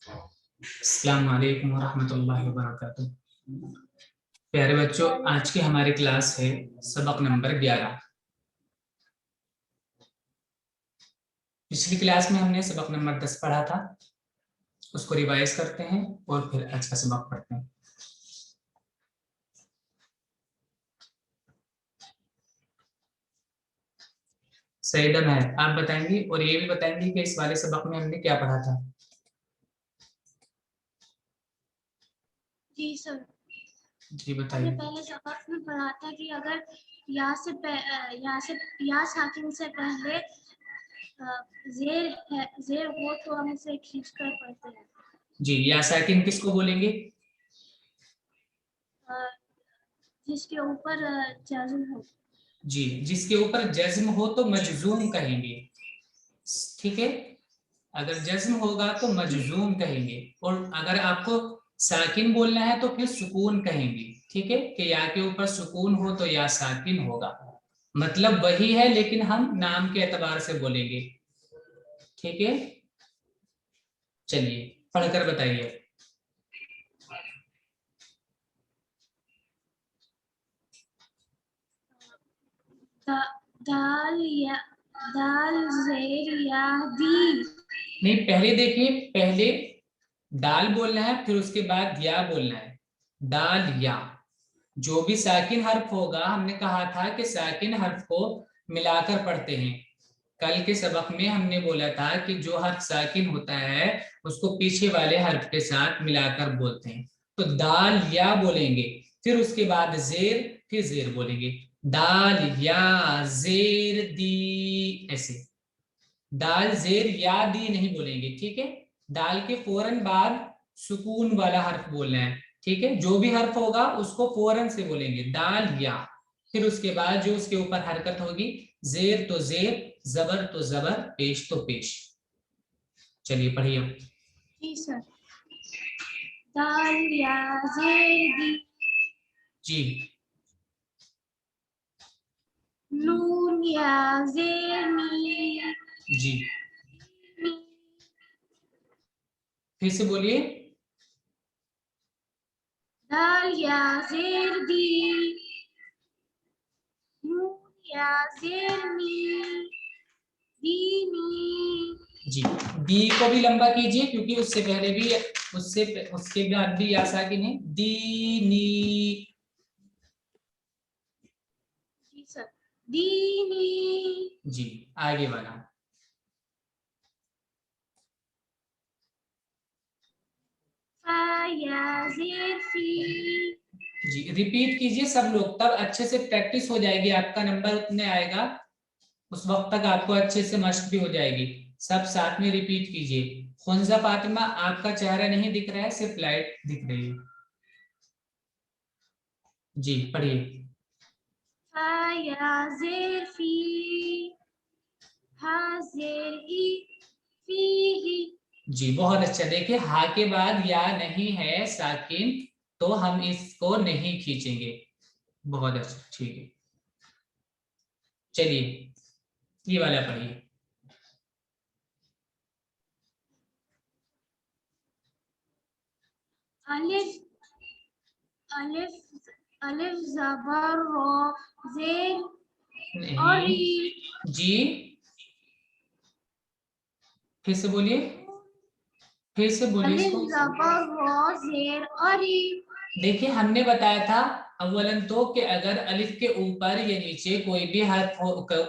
अस्सलाम वालेकुम वरहमतुल्लाहि वबरकातुहू। प्यारे बच्चों, आज की हमारी क्लास है सबक नंबर 11। पिछली क्लास में हमने सबक नंबर 10 पढ़ा था, उसको रिवाइज करते हैं और फिर आज का सबक पढ़ते हैं। सईदा महर, आप बताएंगी और ये भी बताएंगी कि इस वाले सबक में हमने क्या पढ़ा था। जी सर, जी हमने बताइए। पहले सबक में पढ़ा था कि अगर या साकिन से पहले जेर हो तो हम इसे खींच कर पढ़ते हैं। जी, या साकिन किसको बोलेंगे? जिसके ऊपर जज़्म हो। जी, जिसके ऊपर जज्म हो तो मजजूम कहेंगे। ठीक है, अगर जज्म होगा तो मजजूम कहेंगे, और अगर आपको साकिन बोलना है तो फिर सुकून कहेंगे। ठीक है, कि या के ऊपर सुकून हो तो या साकिन होगा। मतलब वही है, लेकिन हम नाम के एतबार से बोलेंगे। ठीक है, चलिए पढ़कर बताइए। दाल जेर या दी। नहीं, पहले देखिए, पहले दाल बोलना है, फिर उसके बाद या बोलना है। दाल या, जो भी साकिन हर्फ होगा, हमने कहा था कि साकिन हर्फ को मिलाकर पढ़ते हैं। कल के सबक में हमने बोला था कि जो हर्फ साकिन होता है उसको पीछे वाले हर्फ के साथ मिलाकर बोलते हैं। तो दाल या बोलेंगे, फिर उसके बाद जेर, फिर जेर बोलेंगे। दाल या जेर दी, ऐसे। दाल जेर या दी नहीं बोलेंगे। ठीक है, दाल के फौरन बाद सुकून वाला हर्फ बोलना है। ठीक है, जो भी हर्फ होगा उसको फौरन से बोलेंगे, दाल या। फिर उसके बाद जो उसके ऊपर हरकत होगी, जेर तो जेर, जबर तो जबर, पेश तो पेश। चलिए पढ़िए। जी सर, दाल या जेर दी। जी, नून या जेर नी। जी, फिर से बोलिए। दाल या जेर दी। नून या जेर नी। दीनी। जी, दी को भी लंबा कीजिए, क्योंकि उससे पहले भी, उसके बाद भी या साकिन है। दीनी। जी सर, दीनी। जी, आगे वाला। फा या जेर फी। जी, रिपीट कीजिए सब लोग, तब अच्छे से प्रैक्टिस हो जाएगी, आपका नंबर उतने आएगा। उस वक्त तक आपको अच्छे से मश्क भी हो जाएगी। सब साथ में रिपीट कीजिए। खुंजा फातिमा, आपका चेहरा नहीं दिख रहा है, सिर्फ लाइट दिख रही है। जी पढ़िए। फा या जेर फी। हा जेर ई। फी ही। जी बहुत अच्छा। देखिए, हा के बाद या नहीं है साकिन, तो हम इसको नहीं खींचेंगे। बहुत अच्छा, ठीक है। चलिए ये वाला पढ़िए। अलिफ अलिफ अलिफ जबर रो जेर और नहीं। ई। जी, फिर से बोलिए, फिर से बोलिए अलिफ इसको। जबर रो जेर और ई। देखिए, हमने बताया था अव्वलन तो कि अगर अलिफ के ऊपर या नीचे कोई भी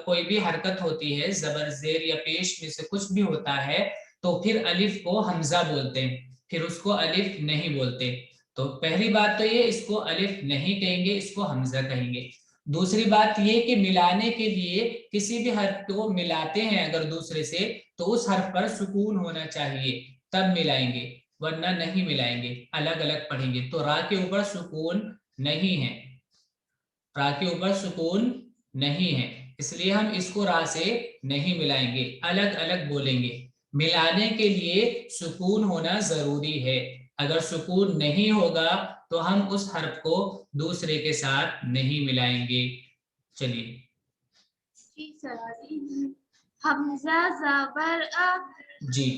कोई भी हरकत होती है, जबर जेर या पेश में से कुछ भी होता है, तो फिर अलिफ को हमजा बोलते हैं, फिर उसको अलिफ नहीं बोलते। तो पहली बात तो ये, इसको अलिफ नहीं कहेंगे, इसको हमजा कहेंगे। दूसरी बात ये कि मिलाने के लिए किसी भी हर्फ को मिलाते हैं अगर दूसरे से, तो उस हर्फ पर सुकून होना चाहिए, तब मिलाएंगे, वरना नहीं मिलाएंगे, अलग अलग पढ़ेंगे। तो रा के ऊपर सुकून नहीं है, रा के ऊपर सुकून नहीं है, इसलिए हम इसको रा से नहीं मिलाएंगे, अलग अलग बोलेंगे। मिलाने के लिए सुकून होना जरूरी है। अगर सुकून नहीं होगा तो हम उस हर्फ को दूसरे के साथ नहीं मिलाएंगे। चलिए। जी सर, हमजा जबर अ। जी,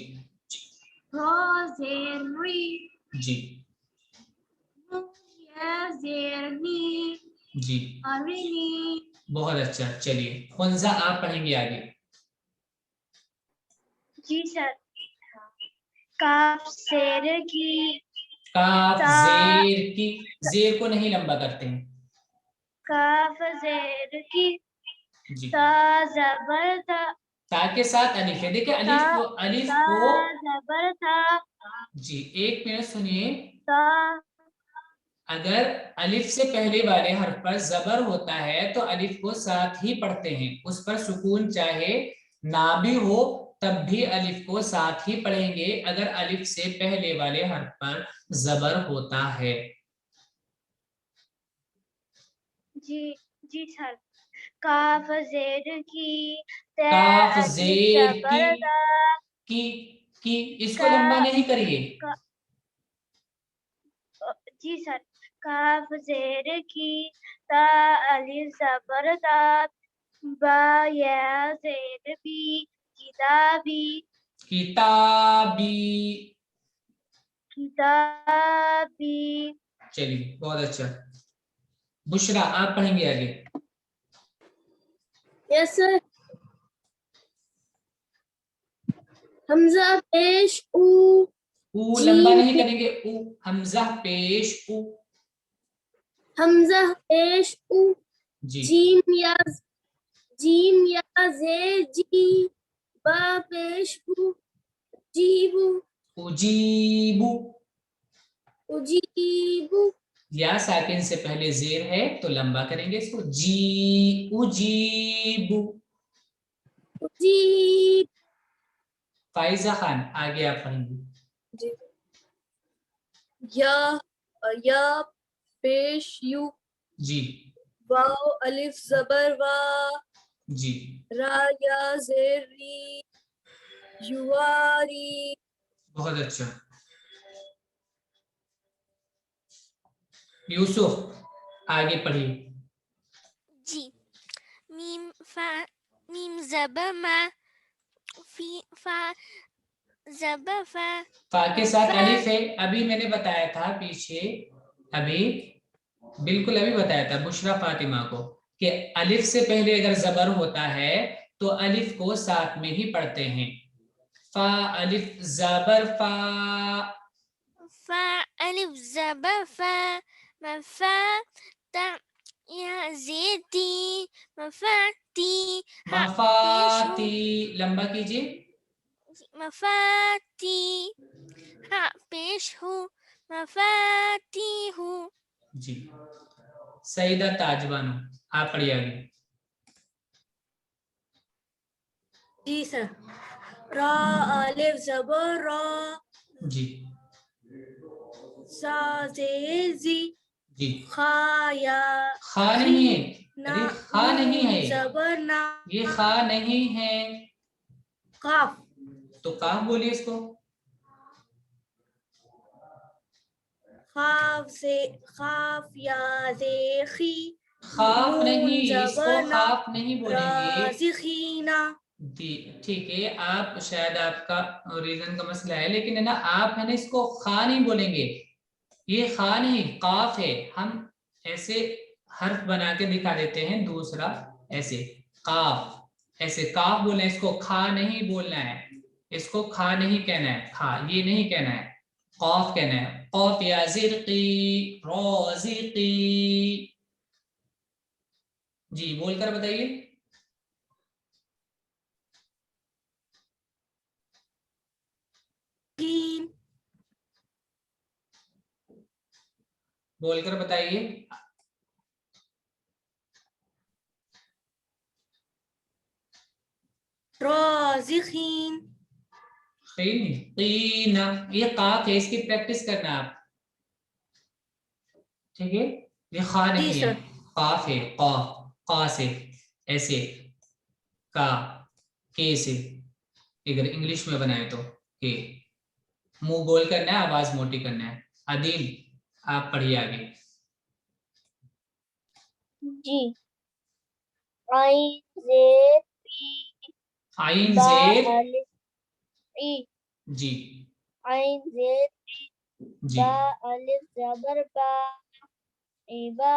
रा जेर री, जी या जेर नी, जी, अरिनी। बहुत अच्छा। चलिए हुंजा आप पढ़ेंगे आगे। जी सर। काफ शेर की, काफ ता, जेर की, जेर को नहीं लंबा करते हैं। काफ शेर की, जी, ता जबर था, ता के साथ अलिफ है। देखिए ता, अलिफ ता को, जबर था, जी एक मिनट सुनिए। ता, अगर अलिफ से पहले वाले हर्फ पर जबर होता है तो अलिफ को साथ ही पढ़ते हैं, उस पर सुकून चाहे ना भी हो तब भी अलिफ को साथ ही पढ़ेंगे अगर अलिफ से पहले वाले हर्फ पर जबर होता है। जी जी सर। काफ जेर की, ता काफ अलिफ जेर जबर था, की की इसको का, लंबा नहीं करिए। का जी सर। काफ जेर की, ता अलिफ जबर था, बा या जेर बी, किताबी, किताबी। किताबी। चलिए बहुत अच्छा। बुशरा आप पढ़ेंगे आगे। Yes sir. हमजा पेश ऊ, ऊ लंबा जीम नहीं पे, करेंगे। ऊ हमजा पेश ऊ। हमजा पेश ऊ, जी जीम या, जीम या जेर जी, बा पेश ऊ, जीबू, उजीबू। उजीबू, या साकिन से पहले जेर है तो लंबा करेंगे इसको। जी उजीबू। उजीब। फाइजा खान आगे आप पढ़ेंगे। जी। या, या पेश यू, जी वाव अलिफ जबर वा, जी, रा या जेर री, युवारी। बहुत अच्छा। यूसुफ आगे पढ़िए। जी। मीम फा, मीम जबर मा, फी फा जबर फा, फा के साथ फा, अलिफ है। अभी मैंने बताया था पीछे, अभी बिल्कुल अभी बताया था बुशरा फातिमा को कि अलिफ से पहले अगर जबर होता है तो अलिफ को साथ में ही पढ़ते हैं। फा अलिफ जबर फा। फा अलिफ जबर फा, मफा, ता या जेती, मफाती, हा पेश हूँ, मफाती लंबा कीजिए। मफाती, हा पेश हूँ, मफाती हूँ। जी, सईदा ताजबानो आप पढ़िए आगे। जी सर। रा अलिफ जबर रा, जी सा जेर जी, जी, खा या खा खी, नहीं है। ना अरे खा नहीं है, जबर ना, ये खा नहीं है। काफ, तो काफ बोलिए इसको। खाफ से, खाफ या जे खी, खाफ नहीं, नून इसको जबर ना, खाफ नहीं बोलेंगे। राजिखीना। ठीक है, आप शायद आपका रीजन का मसला है, लेकिन है ना आप है ना इसको खा नहीं बोलेंगे। ये खा नहीं, काफ है। हम ऐसे हर्फ बना के दिखा देते हैं दूसरा, ऐसे काफ, ऐसे काफ बोलना है, इसको खा नहीं बोलना है। इसको खा नहीं कहना है, खा ये नहीं कहना है, कौफ कहना है। कौफ या जिरकी रोजिकी। जी बोलकर बताइए। बोलकर बताइए। राजिखीन। कीना, ये काफ है, इसकी प्रैक्टिस करना आप। ठीक है, ये खा जी नहीं है, सर। काफ है। का से ऐसे, का, के से, अगर इंग्लिश में बनाए तो के। मुंह गोल करना है, आवाज मोटी करना है। आदिल आप पढ़िए आगे। जी। आई जे पी, आइन बा जेर। अलिफ ई, जी आइन जेर जी, बा अलिफ जबर बा इबा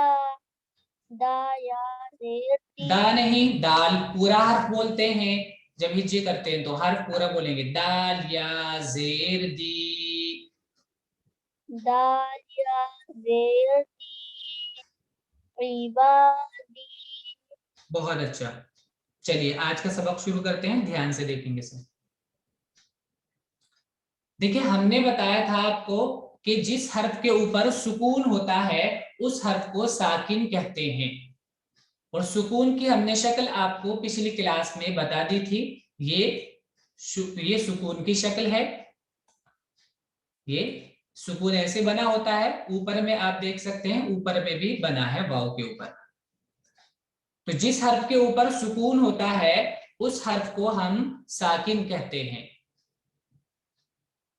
दा या जेर ती दा नहीं, दाल पूरा हर्फ बोलते हैं। जब हिज्जे करते हैं तो हर्फ पूरा बोलेंगे, दाल या जेर दी। दाल या जेर ती इबादी। बहुत अच्छा। चलिए आज का सबक शुरू करते हैं, ध्यान से देखेंगे सब। देखिए हमने बताया था आपको कि जिस हर्फ के ऊपर सुकून होता है उस हर्फ को साकिन कहते हैं। और सुकून की हमने शक्ल आपको पिछली क्लास में बता दी थी। ये ये सुकून की शक्ल है। ये सुकून ऐसे बना होता है, ऊपर में आप देख सकते हैं, ऊपर में भी बना है वाव के ऊपर। तो जिस हर्फ के ऊपर सुकून होता है उस हर्फ को हम साकिन कहते हैं।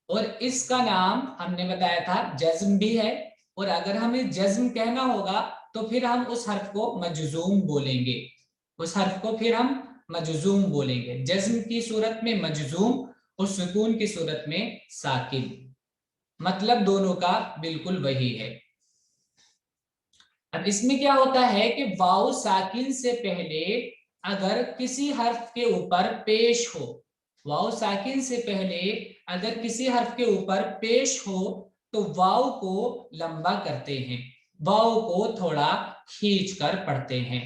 और इसका नाम हमने बताया था जज्म भी है। और अगर हमें जज्म कहना होगा तो फिर हम उस हर्फ को मजजूम बोलेंगे। उस हर्फ को फिर हम मजजूम बोलेंगे। जज्म की सूरत में मजजूम और सुकून की सूरत में साकिन। मतलब दोनों का बिल्कुल वही है। अब इसमें क्या होता है कि वाव साकिन से पहले अगर किसी हर्फ के ऊपर पेश हो, वाव साकिन से पहले अगर किसी हर्फ के ऊपर पेश हो तो वाव को लंबा करते हैं, वाव को थोड़ा खींच कर पढ़ते हैं।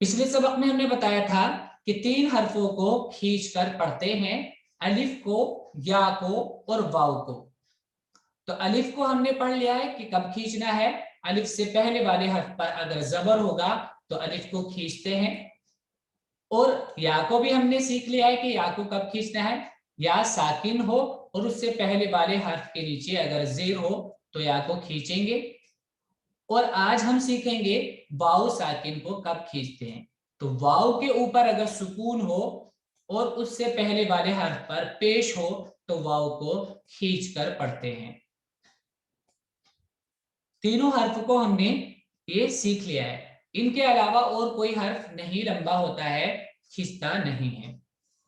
पिछले सबक में हमने बताया था कि 3 हर्फों को खींच कर पढ़ते हैं, अलिफ को, या को और वाव को। तो अलिफ को हमने पढ़ लिया है कि कब खींचना है। अलिफ से पहले वाले हर्फ पर अगर जबर होगा तो अलिफ को खींचते हैं। और या को भी हमने सीख लिया है कि या को कब खींचना है। या साकिन हो और उससे पहले वाले हर्फ के नीचे अगर जेर हो तो या को खींचेंगे। और आज हम सीखेंगे वाव साकिन को कब खींचते हैं। तो वाव के ऊपर अगर सुकून हो और उससे पहले वाले हर्फ पर पेश हो तो वाव को खींच कर पढ़ते हैं। तीनों हर्फ को हमने ये सीख लिया है। इनके अलावा और कोई हर्फ नहीं लंबा होता है, खींचता नहीं है।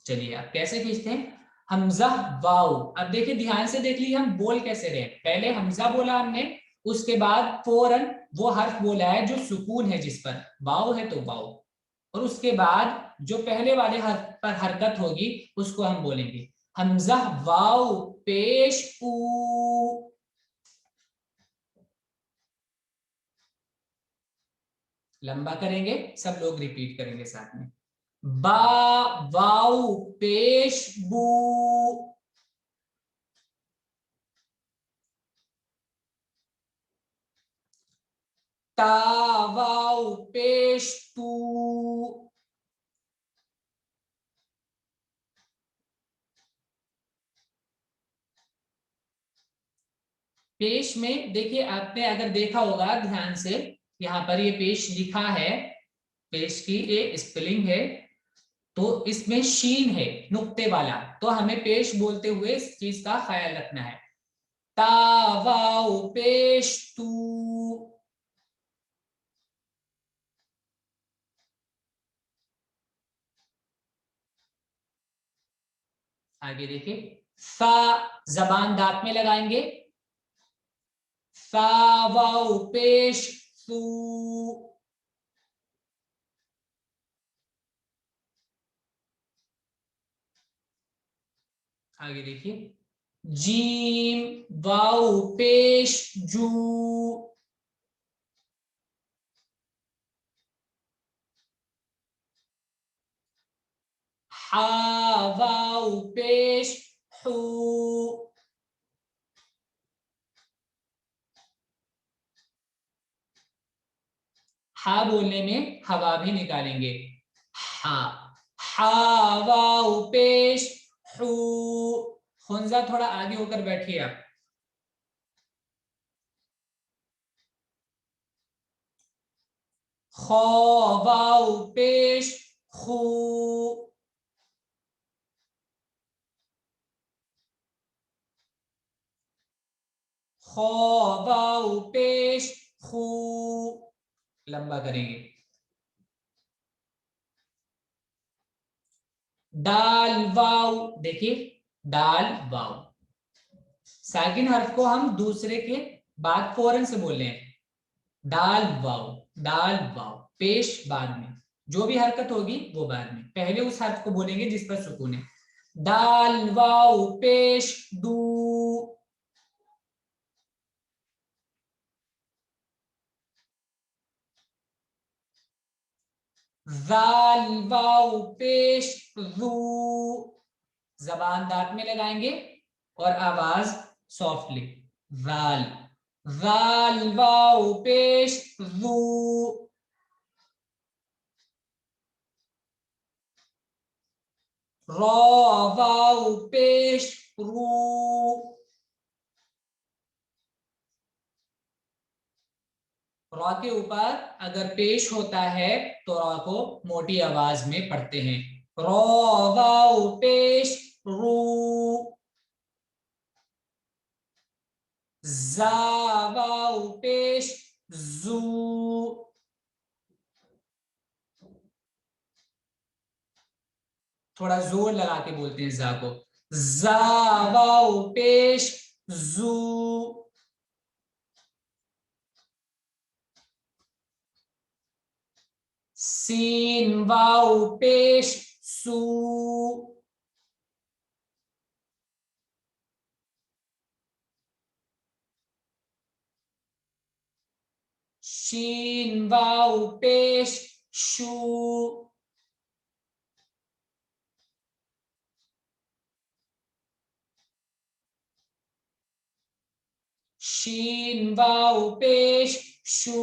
चलिए आप कैसे खींचते हैं। हमजा वाव। अब देखिए ध्यान से देख लीजिए हम बोल कैसे रहे। पहले हमजा बोला हमने, उसके बाद फौरन वो हर्फ बोला है जो सुकून है जिस पर वाव है तो वाव। और उसके बाद जो पहले वाले हर्फ पर हरकत होगी उसको हम बोलेंगे हमजा वाव पेश ऊ। लंबा करेंगे, सब लोग रिपीट करेंगे साथ में। बा वाव पेश बू। ता वाव पेश तू। पेश में देखिए आपने अगर देखा होगा ध्यान से, यहाँ पर ये पेश लिखा है, पेश की ये स्पेलिंग है। तो इसमें शीन है नुक्ते वाला, तो हमें पेश बोलते हुए इस चीज का ख्याल रखना है। ता वाव पेश तू। आगे देखिए, सा जबान दांत में लगाएंगे। सा वाव पेश सू। आगे देखिए, जीम वाव पेश जू। हा वाव पेश हू। हा बोलने में हवा भी निकालेंगे। हा हा वाव पेश हू। हुंजा थोड़ा आगे होकर बैठिए आप। खो वाव पेश खू। खो वाव पेश खू। लंबा करेंगे। दाल वाव, देखिए दाल वाव। साकिन हर्फ को हम दूसरे के बाद फौरन से बोल रहे हैं। दाल वाव, दाल वाव, पेश बाद में, जो भी हरकत होगी वो बाद में, पहले उस हर्फ को बोलेंगे जिस पर सुकून है। दाल वाव पेश दू, जाल वाव पेश जू, जबान दांत में लगाएंगे और आवाज सॉफ्टली, जाल, जाल वाव पेश जू, रॉ वाव पेश रू, रॉ के ऊपर अगर पेश होता है तो रॉ को मोटी आवाज में पढ़ते हैं। रॉ वाव पेश रू, जा वाव पेश जू, थोड़ा जोर लगा के बोलते हैं जा को, जा वाव पेश जू, सीन वाव पेश सू, शीन वाव पेश शू, शीन वाव पेश शू,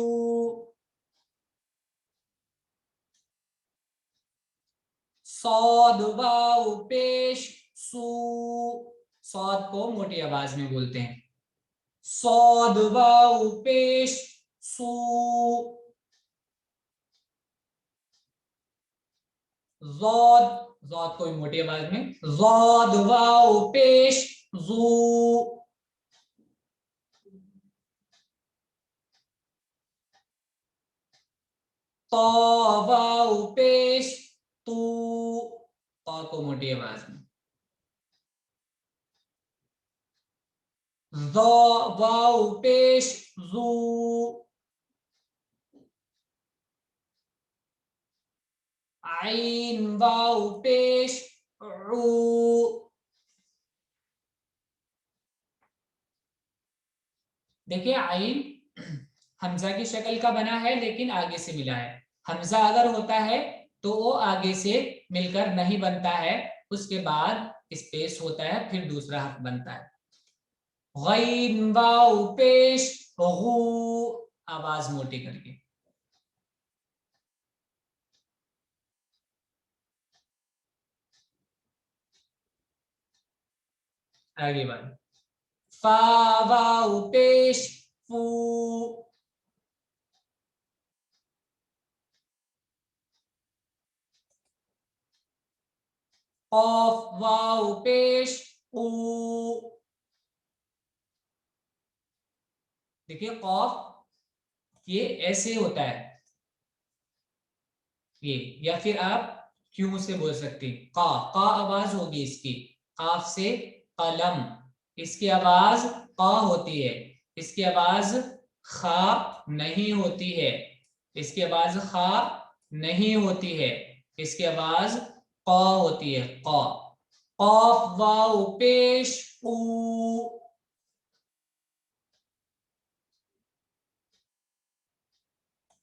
सौद वाव पेश सू, सौद को मोटी आवाज में बोलते हैं। सौद वाव पेश सू, ज़ौद, ज़ौद को भी मोटी आवाज में, ज़ौद वाव पेश जू, तौ वाव पेश तू, तौ को मोटी आवाज में, ज़ौ वाव पेश जू, आइन वाव पेश ऊ, देखिए आइन हमजा की शक्ल का बना है लेकिन आगे से मिला है। हमजा अगर होता है तो वो आगे से मिलकर नहीं बनता है, उसके बाद स्पेस होता है फिर दूसरा हर्फ बनता है। गैन वाव पेश गू, आवाज मोटी करके। आगे बढ़, फा वाव पेश फू, कॉफ वाव पेश ऊ, देखिए कॉफ ये ऐसे होता है ये, या फिर आप क्यों से बोल सकते हैं, का आवाज होगी इसकी, काफ से कलम, इसकी आवाज का होती है, इसकी आवाज खा नहीं होती है, इसकी आवाज खा नहीं होती है, इसकी आवाज क होती है, क। कॉफ वाव पेश ऊ,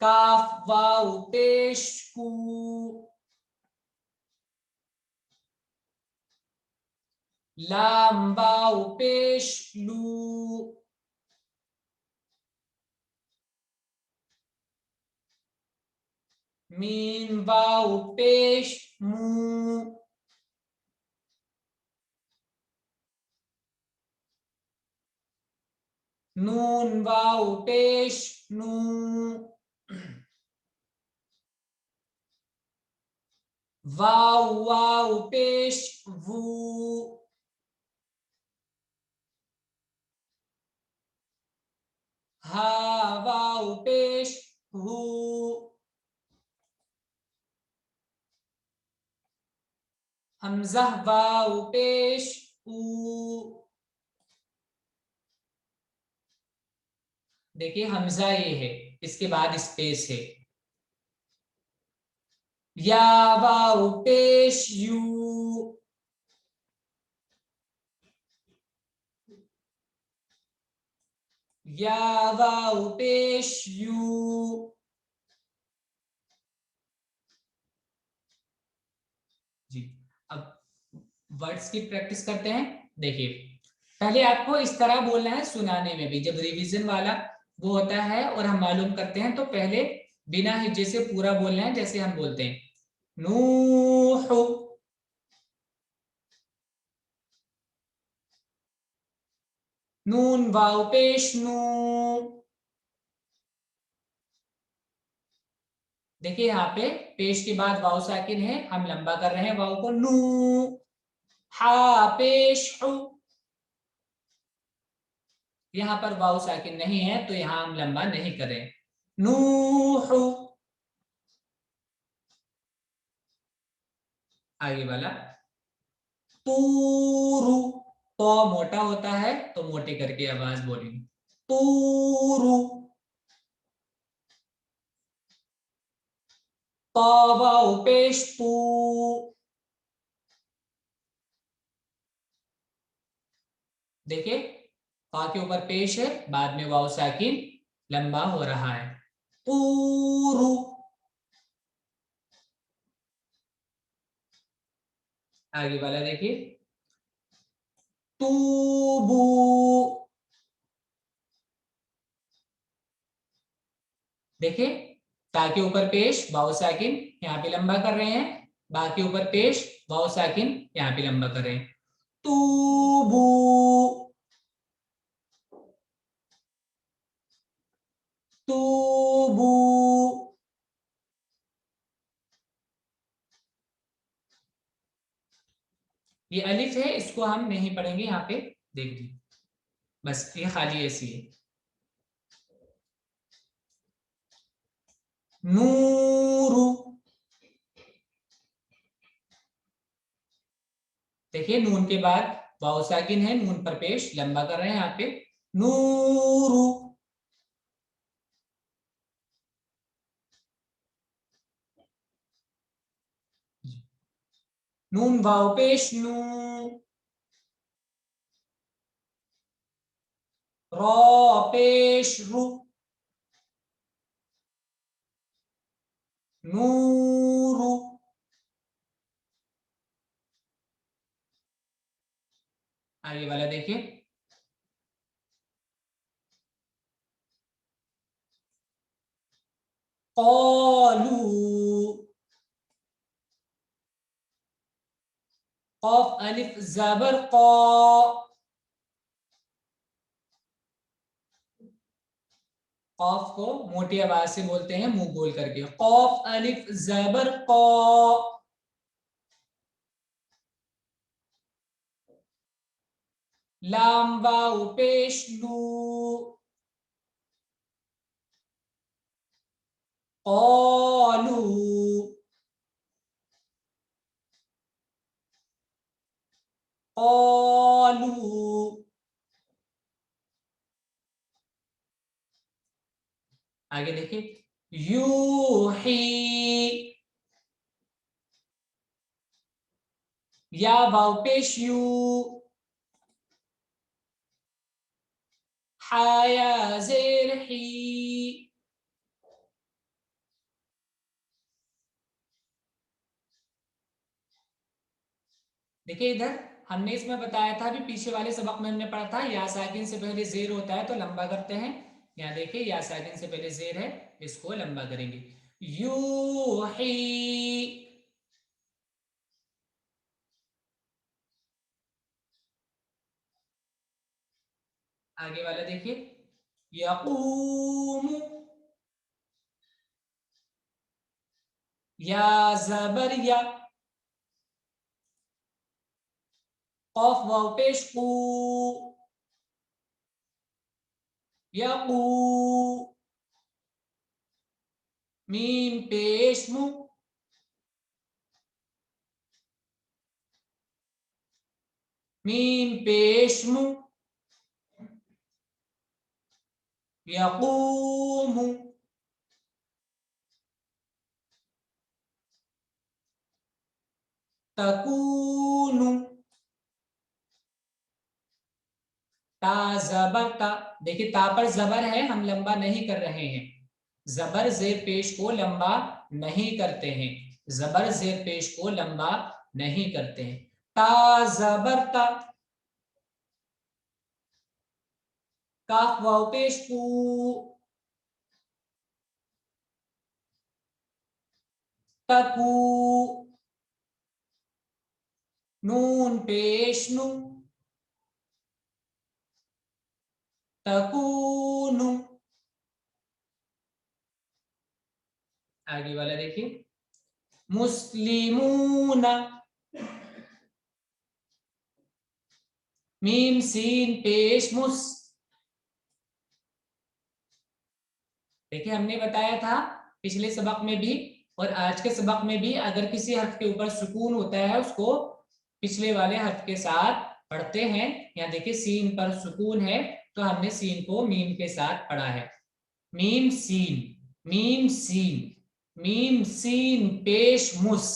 काफ वाव पेश कू, लाम वाव पेश लू, मीम वाव पेश मू, नून वाव पेश नू, वाव वाव पेश वू, हा वाव पेश हू, हमजा वाव पेश ऊ, देखिए हमजा ये है, इसके बाद स्पेस है। या वाव पेश यू, या वाव पेश यू। जी, अब वर्ड्स की प्रैक्टिस करते हैं। देखिए पहले आपको इस तरह बोलना है, सुनाने में भी जब रिवीजन वाला वो होता है और हम मालूम करते हैं तो पहले बिना हिज्जे से पूरा बोलना है, जैसे हम बोलते हैं नूह, नून वाव पेश नू। देखिए यहाँ पे पेश के बाद वाव साकिन है, हम लंबा कर रहे हैं वाव को, नू। हा पेश हु, यहाँ पर वाव साकिन नहीं है तो यहाँ हम लंबा नहीं कर रहे। नूहु, आगे वाला तूरु, तो मोटा होता है तो मोटे करके आवाज बोलेंगे तूरु। वाव पेश तू, देखिए पा के ऊपर पेश है, बाद में वाव साकिन लंबा हो रहा है। तूरु, आगे वाला देखिए तूबू, देखिए ता के ऊपर पेश वाव साकिन, यहाँ पे लंबा कर रहे हैं, बा के ऊपर पेश वाव साकिन, यहाँ पे लंबा कर रहे हैं। तूबू, तूबू, ये अलिफ है, इसको हम नहीं पढ़ेंगे, यहाँ पे देख लीजिए, बस ये खाली ऐसी है। नूरु, देखिए नून के बाद वाव साकिन है, नून पर पेश लंबा कर रहे हैं यहाँ पे। नूरु, नून वाव पेश नू। रॉ पेश रू, नूरु। आगे वाला देखिए कॉलू, कॉफ अलिफ जबर कौ, कॉफ को मोटी आवाज से बोलते हैं मुंह गोल करके, कॉफ अलिफ जबर कौ। लाम वाव पेश लू, कॉलू, कॉलू। आगे देखिए यूही, या वाव पेश यू, हाया जेर ही। देखिए इधर हमने इसमें बताया था, अभी पीछे वाले सबक में हमने पढ़ा था, या साकिन से पहले जेर होता है तो लंबा करते हैं। यहाँ देखिए या साकिन से पहले जेर है, इसको लंबा करेंगे। यूही, आगे वाला देखिए यकूम, या जबर या, कॉफ वाव पेश कू, यकू, मीम पेश मु, मीम पेश मु, यकूमु, तकूनु, ता जबर ता। देखिए ता पर जबर है, हम लंबा नहीं कर रहे हैं। जबर जेर पेश को लंबा नहीं करते हैं, जबर जेर पेश को लंबा नहीं करते हैं। ता जबर ता, काफ वाव पेश कू, तकू, नून पेश नु, तकूनु। आगे वाला देखिए, मुस्लिमूना, मीम सीन पेश मुस। देखिए हमने बताया था पिछले सबक में भी और आज के सबक में भी, अगर किसी हर्फ के ऊपर सुकून होता है उसको पिछले वाले हर्फ के साथ पढ़ते हैं। यहाँ देखिए सीन पर सुकून है तो हमने सीन को मीम के साथ पढ़ा है। मीम सीन, मीम सीन, मीम सीन पेश मुस,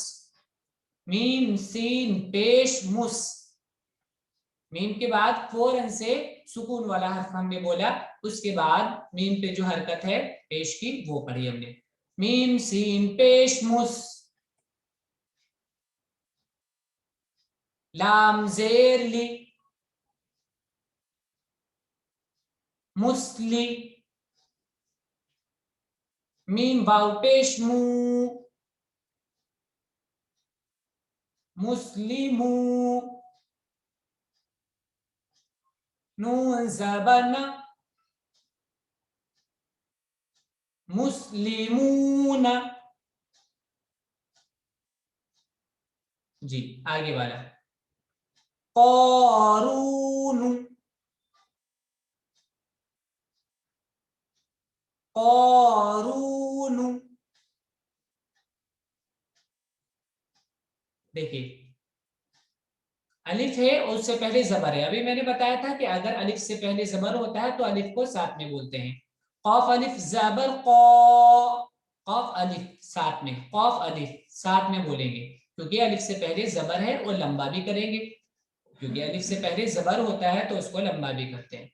मीम सीन पेश मुस। मीम के बाद फौरन से सुकून वाला हर्फ हमने बोला, उसके बाद मीम पे जो हरकत है पेश की वो पढ़ी हमने। मीम सीन पेश मुस, लाम जेर ली, मुस्ली, मीम वाव पेश मू, मुस्लिमू, नून ज़बरना, मुस्लिमूना। जी आगे वाला, क़ारून, क़ारून। देखिए अलिफ है और उससे पहले जबर है। अभी मैंने बताया था कि अगर अलिफ से पहले जबर होता है तो अलिफ को साथ में बोलते हैं। कौफ अलिफ जबर कौ, कौफ अलिफ साथ में, कौफ अलिफ साथ में बोलेंगे क्योंकि अलिफ से पहले जबर है और लंबा भी करेंगे, क्योंकि अलिफ से पहले जबर होता है तो उसको लंबा भी करते हैं।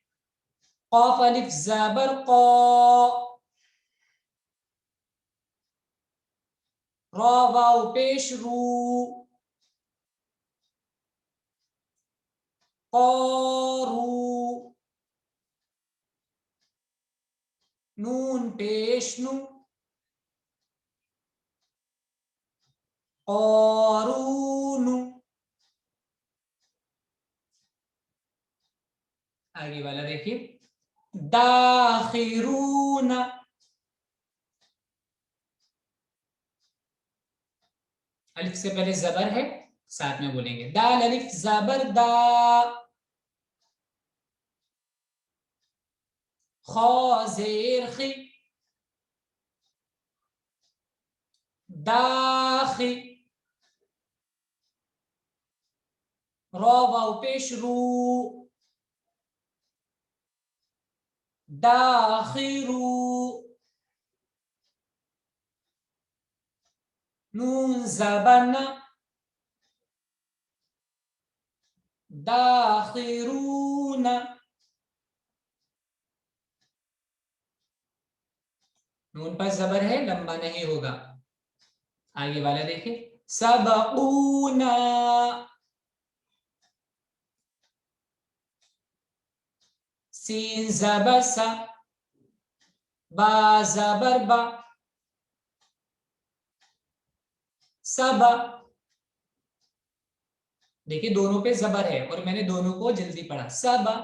कौफ अलिफ जबर कौ, रौ वाव पेश रू, क़ारू, नून पेश नु, क़ारून। आगे वाला देखिए, दाखिरून, अलिफ से पहले जबर है साथ में बोलेंगे। दाल अलिफ जबर दा, खौ जेर खी, दाखी, रौ वाव पेश रू, दाखिरू, नून ज़बरना, दाखिरून। नून पर जबर है, लंबा नहीं होगा। आगे वाला देखिए, सबूना, सीन जबर सा, बा जबर बा, सबा। देखिए दोनों पे जबर है और मैंने दोनों को जल्दी पढ़ा। सबा,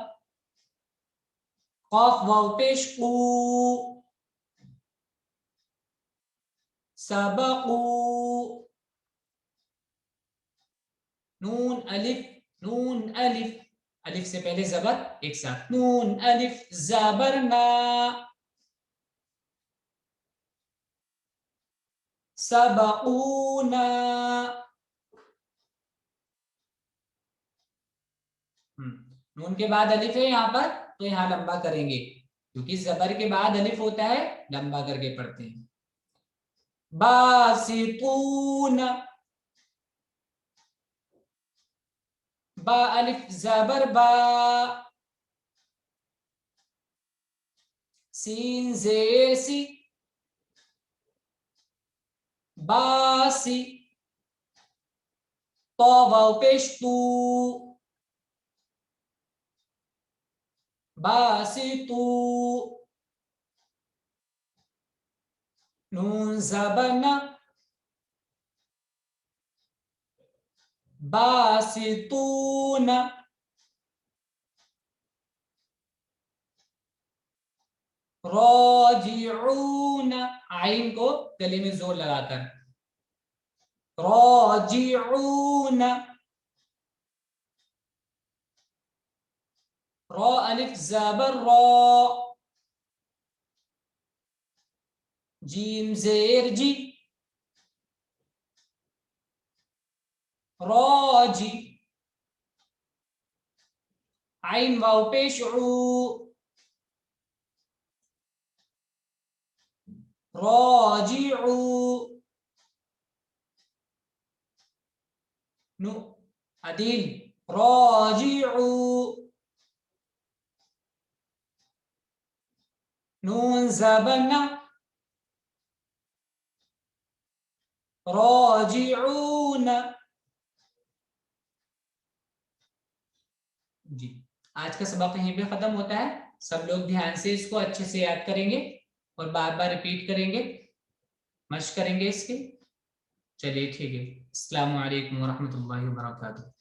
कौफ वाव पेश कू, सबकू, नून अलिफ, नून अलिफ, अलिफ से पहले जबर एक साथ, नून अलिफ जबरना, सबकूना। नून के बाद अलिफ है यहाँ पर, तो यहाँ लंबा करेंगे, क्योंकि जबर के बाद अलिफ होता है, लंबा करके पढ़ते हैं। बासितून, बा अलिफ जबर बा, सीन जेर सी, बासी, तो वाव पेश तू, बासितू, नून ज़बरना, बासितून, राजिऊन, आइन को गले में जोर लगाकर, राजिऊन, रा अलिफ ज़बर रा, जीम जेर जी, राजी, आइन वाव पेश ऊ, राजिऊ, नु अदील, राजिऊ, नून ज़बरना, राजिऊन। जी, आज का सबक यहीं पे खत्म होता है। सब लोग ध्यान से इसको अच्छे से याद करेंगे और बार बार रिपीट करेंगे, मश्क करेंगे इसके। चलिए ठीक है। अस्सलामु अलैकुम वरहमतुल्लाहि वबरकातुहू।